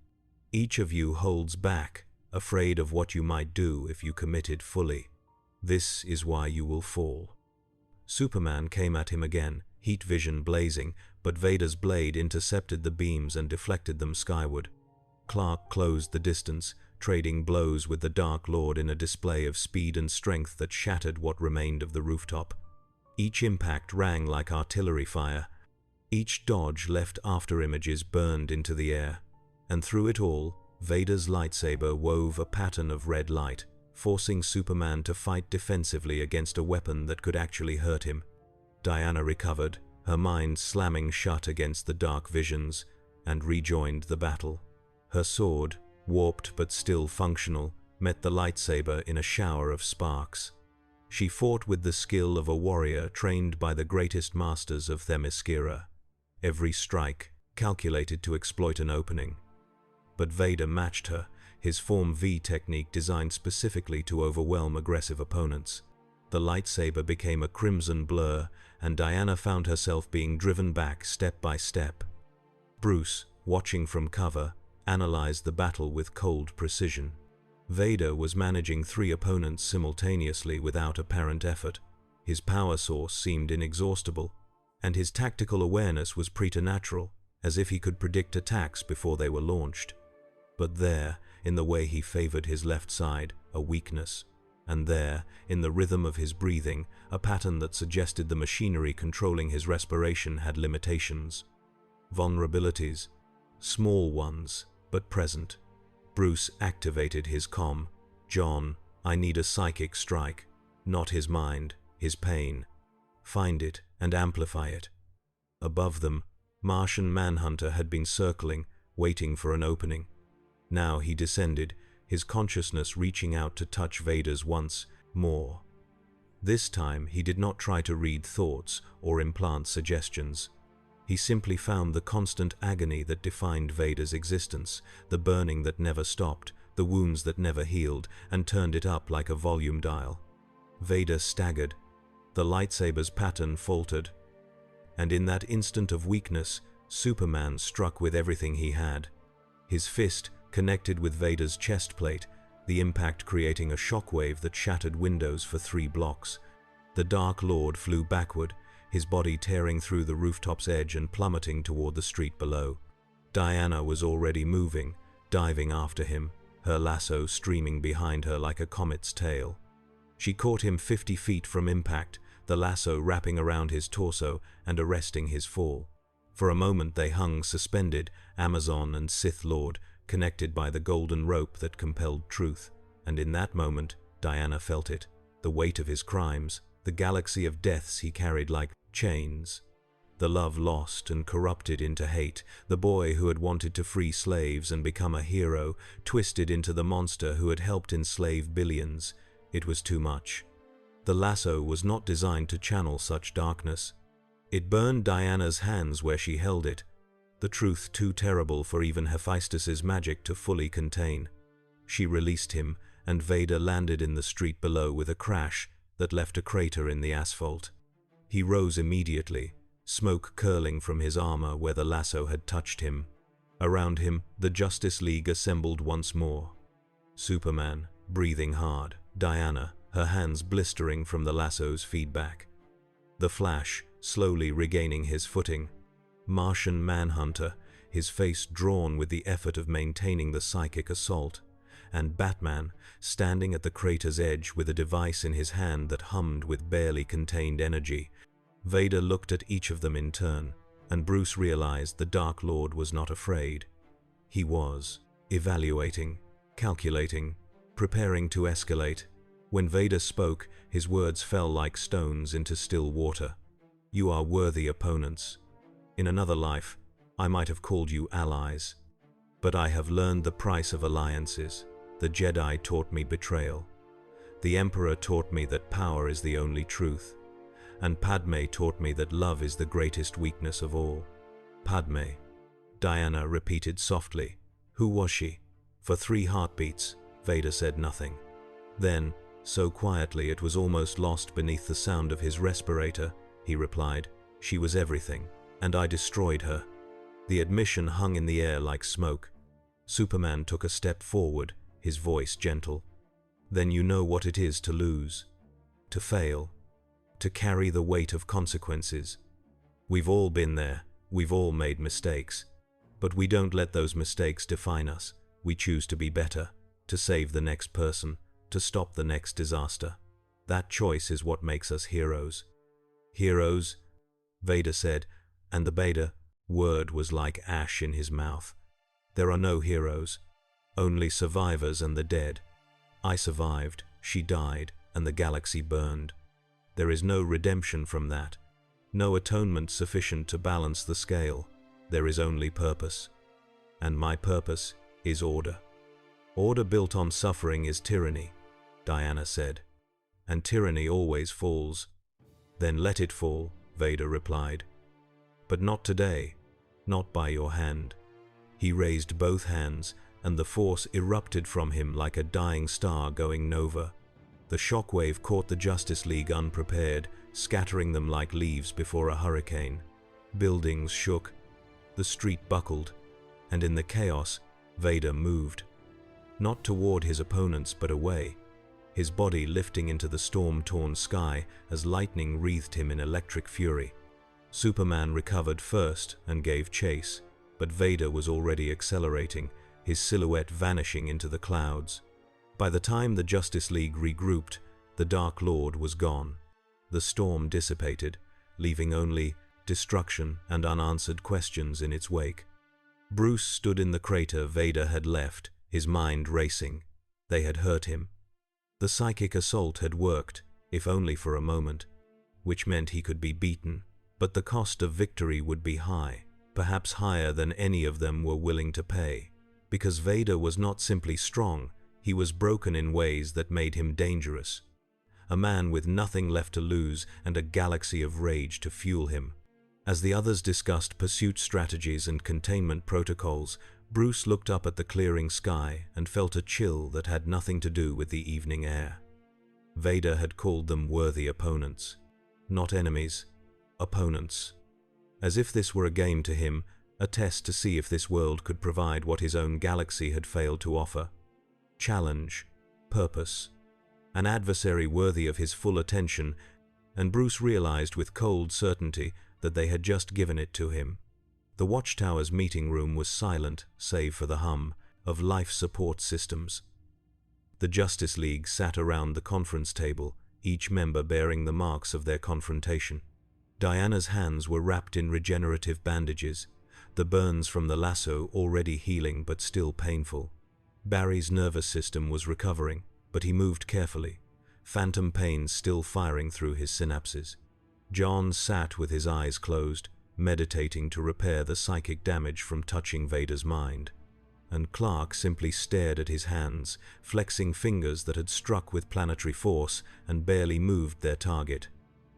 Each of you holds back, afraid of what you might do if you committed fully. This is why you will fall. Superman came at him again, heat vision blazing, but Vader's blade intercepted the beams and deflected them skyward. Clark closed the distance, trading blows with the Dark Lord in a display of speed and strength that shattered what remained of the rooftop. Each impact rang like artillery fire. Each dodge left afterimages burned into the air. And through it all, Vader's lightsaber wove a pattern of red light, forcing Superman to fight defensively against a weapon that could actually hurt him. Diana recovered, her mind slamming shut against the dark visions, and rejoined the battle. Her sword, warped but still functional, met the lightsaber in a shower of sparks. She fought with the skill of a warrior trained by the greatest masters of Themyscira, every strike calculated to exploit an opening. But Vader matched her, his Form V technique designed specifically to overwhelm aggressive opponents. The lightsaber became a crimson blur, and Diana found herself being driven back step by step. Bruce, watching from cover, analyzed the battle with cold precision. Vader was managing 3 opponents simultaneously without apparent effort. His power source seemed inexhaustible, and his tactical awareness was preternatural, as if he could predict attacks before they were launched. But there, in the way he favored his left side, a weakness. And there, in the rhythm of his breathing, a pattern that suggested the machinery controlling his respiration had limitations. Vulnerabilities, small ones, but present. Bruce activated his comm. "John, I need a psychic strike. Not his mind, his pain. Find it and amplify it." Above them, Martian Manhunter had been circling, waiting for an opening. Now he descended, his consciousness reaching out to touch Vader's once more. This time he did not try to read thoughts or implant suggestions. He simply found the constant agony that defined Vader's existence, the burning that never stopped, the wounds that never healed, and turned it up like a volume dial. Vader staggered. The lightsaber's pattern faltered. And in that instant of weakness, Superman struck with everything he had. His fist connected with Vader's chest plate, the impact creating a shockwave that shattered windows for 3 blocks. The Dark Lord flew backward, his body tearing through the rooftop's edge and plummeting toward the street below. Diana was already moving, diving after him, her lasso streaming behind her like a comet's tail. She caught him 50 feet from impact, the lasso wrapping around his torso and arresting his fall. For a moment they hung suspended, Amazon and Sith Lord, connected by the golden rope that compelled truth. And in that moment, Diana felt it, the weight of his crimes, the galaxy of deaths he carried like chains. The love lost and corrupted into hate, the boy who had wanted to free slaves and become a hero, twisted into the monster who had helped enslave billions. It was too much. The lasso was not designed to channel such darkness. It burned Diana's hands where she held it, the truth too terrible for even Hephaestus's magic to fully contain. She released him, and Vader landed in the street below with a crash that left a crater in the asphalt. He rose immediately, smoke curling from his armor where the lasso had touched him. Around him, the Justice League assembled once more. Superman, breathing hard, Diana, her hands blistering from the lasso's feedback. The Flash, slowly regaining his footing. Martian Manhunter, his face drawn with the effort of maintaining the psychic assault. And Batman, standing at the crater's edge with a device in his hand that hummed with barely contained energy. Vader looked at each of them in turn, and Bruce realized the Dark Lord was not afraid. He was evaluating, calculating, preparing to escalate. When Vader spoke, his words fell like stones into still water. "You are worthy opponents. In another life, I might have called you allies. But I have learned the price of alliances. The Jedi taught me betrayal. The Emperor taught me that power is the only truth. And Padme taught me that love is the greatest weakness of all." Padme, Diana repeated softly. Who was she? For 3 heartbeats, Vader said nothing. Then, so quietly it was almost lost beneath the sound of his respirator, he replied, "She was everything, and I destroyed her." The admission hung in the air like smoke. Superman took a step forward, his voice gentle. "Then you know what it is to lose, to fail, to carry the weight of consequences. We've all been there, we've all made mistakes. But we don't let those mistakes define us. We choose to be better, to save the next person, to stop the next disaster. That choice is what makes us heroes." "Heroes?" Vader said, and the Vader word was like ash in his mouth. "There are no heroes, only survivors and the dead. I survived, she died, and the galaxy burned. There is no redemption from that. No atonement sufficient to balance the scale. There is only purpose. And my purpose is order. Order built on suffering is tyranny, Diana said. And tyranny always falls. Then let it fall, Vader replied. But not today, not by your hand. He raised both hands, and the force erupted from him like a dying star going nova. The shockwave caught the Justice League unprepared, scattering them like leaves before a hurricane. Buildings shook, the street buckled, and in the chaos, Vader moved. Not toward his opponents but away, his body lifting into the storm-torn sky as lightning wreathed him in electric fury. Superman recovered first and gave chase, but Vader was already accelerating, his silhouette vanishing into the clouds. By the time the Justice League regrouped, the Dark Lord was gone. The storm dissipated, leaving only destruction and unanswered questions in its wake. Bruce stood in the crater Vader had left, his mind racing. They had hurt him. The psychic assault had worked, if only for a moment, which meant he could be beaten, but the cost of victory would be high, perhaps higher than any of them were willing to pay. Because Vader was not simply strong, he was broken in ways that made him dangerous. A man with nothing left to lose and a galaxy of rage to fuel him. As the others discussed pursuit strategies and containment protocols, Bruce looked up at the clearing sky and felt a chill that had nothing to do with the evening air. Vader had called them worthy opponents. Not enemies, opponents. As if this were a game to him, a test to see if this world could provide what his own galaxy had failed to offer. Challenge, purpose, an adversary worthy of his full attention, and Bruce realized with cold certainty that they had just given it to him. The Watchtower's meeting room was silent, save for the hum of life support systems. The Justice League sat around the conference table, each member bearing the marks of their confrontation. Diana's hands were wrapped in regenerative bandages, the burns from the lasso already healing but still painful. Barry's nervous system was recovering, but he moved carefully, phantom pains still firing through his synapses. John sat with his eyes closed, meditating to repair the psychic damage from touching Vader's mind. And Clark simply stared at his hands, flexing fingers that had struck with planetary force and barely moved their target.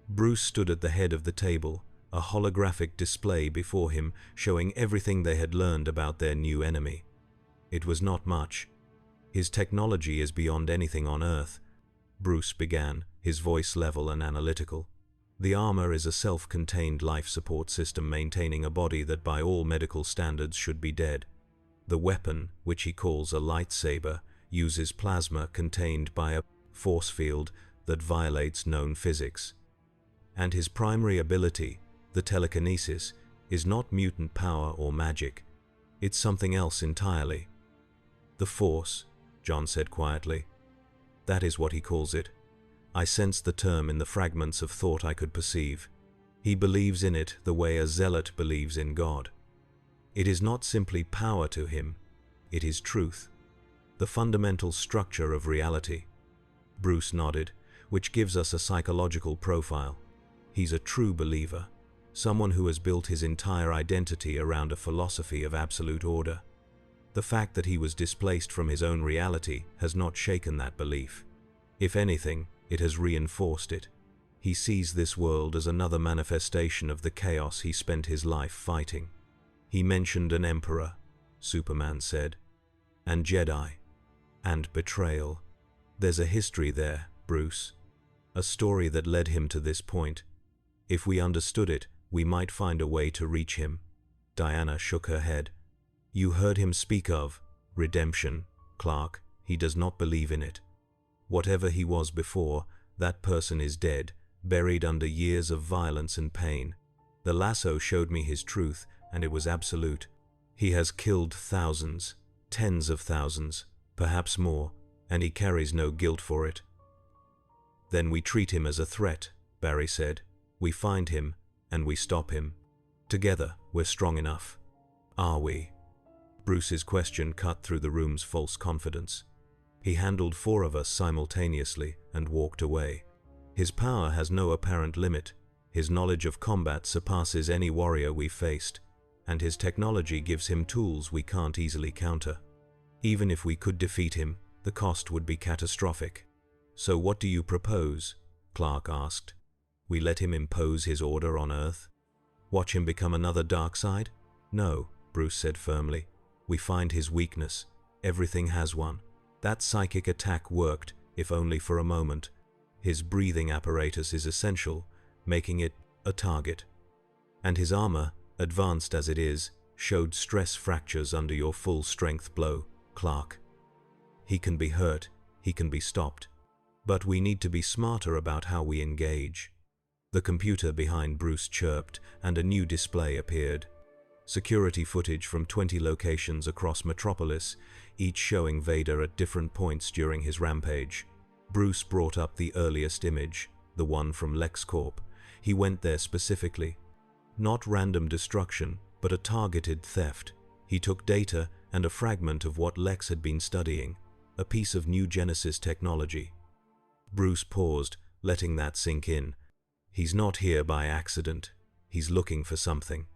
Bruce stood at the head of the table, a holographic display before him showing everything they had learned about their new enemy. It was not much. His technology is beyond anything on Earth, Bruce began, his voice level and analytical. The armor is a self-contained life support system maintaining a body that by all medical standards should be dead. The weapon, which he calls a lightsaber, uses plasma contained by a force field that violates known physics. And his primary ability, the telekinesis, is not mutant power or magic. It's something else entirely. The Force, John said quietly. That is what he calls it. I sensed the term in the fragments of thought I could perceive. He believes in it the way a zealot believes in God. It is not simply power to him, it is truth, the fundamental structure of reality. Bruce nodded, which gives us a psychological profile. He's a true believer, someone who has built his entire identity around a philosophy of absolute order. The fact that he was displaced from his own reality has not shaken that belief. If anything, it has reinforced it. He sees this world as another manifestation of the chaos he spent his life fighting. He mentioned an emperor, Superman said, and Jedi, and betrayal. There's a history there, Bruce, a story that led him to this point. If we understood it, we might find a way to reach him. Diana shook her head. You heard him speak of redemption, Clark. He does not believe in it. Whatever he was before, that person is dead, buried under years of violence and pain. The lasso showed me his truth, and it was absolute. He has killed thousands, tens of thousands, perhaps more, and he carries no guilt for it. Then we treat him as a threat, Barry said. We find him, and we stop him. Together, we're strong enough. Are we? Bruce's question cut through the room's false confidence. He handled 4 of us simultaneously and walked away. His power has no apparent limit. His knowledge of combat surpasses any warrior we've faced, and his technology gives him tools we can't easily counter. Even if we could defeat him, the cost would be catastrophic. "So what do you propose?" Clark asked. "We let him impose his order on Earth? Watch him become another Darkseid?" "No," Bruce said firmly. "We find his weakness. Everything has one. That psychic attack worked, if only for a moment. His breathing apparatus is essential, making it a target. And his armor, advanced as it is, showed stress fractures under your full-strength blow, Clark. He can be hurt, he can be stopped. But we need to be smarter about how we engage." The computer behind Bruce chirped, and a new display appeared. Security footage from 20 locations across Metropolis, each showing Vader at different points during his rampage. Bruce brought up the earliest image, the one from LexCorp. He went there specifically. Not random destruction, but a targeted theft. He took data and a fragment of what Lex had been studying, a piece of new Genesis technology. Bruce paused, letting that sink in. He's not here by accident. He's looking for something.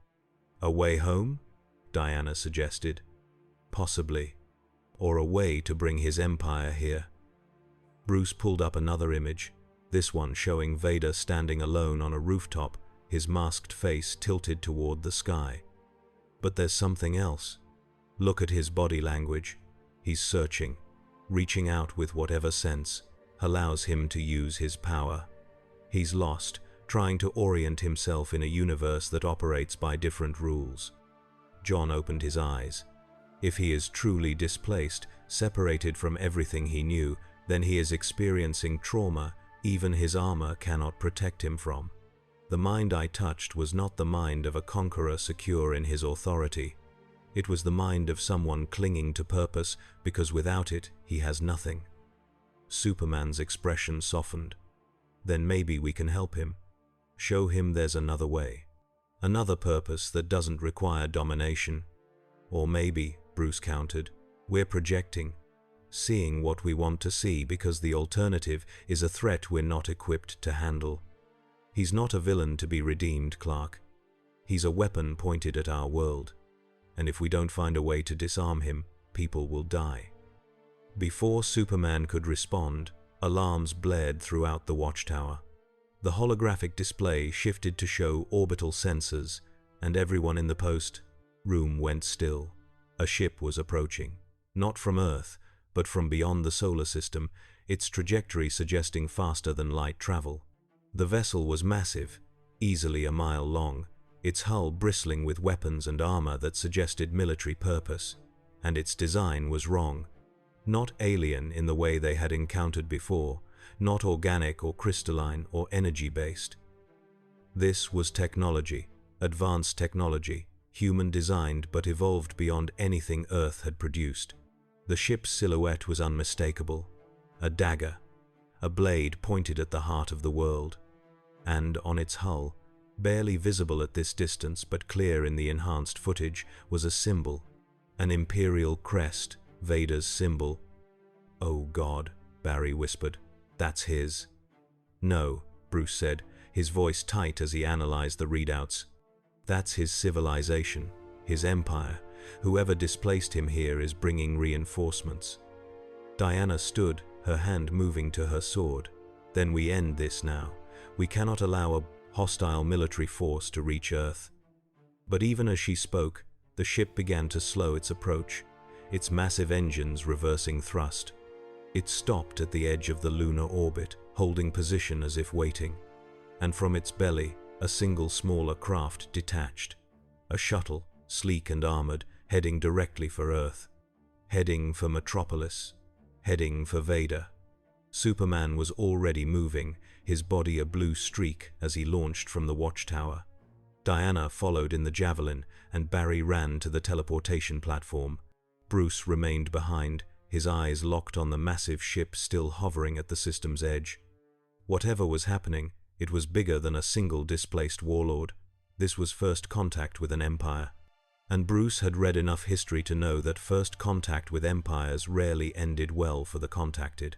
"A way home?" Diana suggested. "Possibly. Or a way to bring his empire here." Bruce pulled up another image, this one showing Vader standing alone on a rooftop, his masked face tilted toward the sky. "But there's something else. Look at his body language. He's searching, reaching out with whatever sense allows him to use his power. He's lost, trying to orient himself in a universe that operates by different rules." John opened his eyes. If he is truly displaced, separated from everything he knew, then he is experiencing trauma even his armor cannot protect him from. The mind I touched was not the mind of a conqueror secure in his authority. It was the mind of someone clinging to purpose because without it, he has nothing. Superman's expression softened. "Then maybe we can help him. Show him there's another way. Another purpose that doesn't require domination. Or maybe," Bruce countered, "we're projecting, seeing what we want to see because the alternative is a threat we're not equipped to handle. He's not a villain to be redeemed, Clark. He's a weapon pointed at our world. And if we don't find a way to disarm him, people will die." Before Superman could respond, alarms blared throughout the watchtower. The holographic display shifted to show orbital sensors, and everyone in the post room went still. A ship was approaching, not from Earth, but from beyond the solar system, its trajectory suggesting faster than light travel. The vessel was massive, easily a mile long, its hull bristling with weapons and armor that suggested military purpose, and its design was wrong. Not alien in the way they had encountered before, not organic or crystalline or energy-based. This was technology, advanced technology, human-designed but evolved beyond anything Earth had produced. The ship's silhouette was unmistakable, a dagger, a blade pointed at the heart of the world, and on its hull, barely visible at this distance but clear in the enhanced footage, was a symbol, an Imperial crest, Vader's symbol. "Oh God," Barry whispered, "that's his." "No," Bruce said, his voice tight as he analyzed the readouts. "That's his civilization, his empire. Whoever displaced him here is bringing reinforcements." Diana stood, her hand moving to her sword. "Then we end this now. We cannot allow a hostile military force to reach Earth." But even as she spoke, the ship began to slow its approach, its massive engines reversing thrust. It stopped at the edge of the lunar orbit, holding position as if waiting. And from its belly, a single smaller craft detached. A shuttle, sleek and armored, heading directly for Earth. Heading for Metropolis. Heading for Vader. Superman was already moving, his body a blue streak as he launched from the watchtower. Diana followed in the Javelin, and Barry ran to the teleportation platform. Bruce remained behind, his eyes locked on the massive ship still hovering at the system's edge. Whatever was happening, it was bigger than a single displaced warlord. This was first contact with an empire. And Bruce had read enough history to know that first contact with empires rarely ended well for the contacted.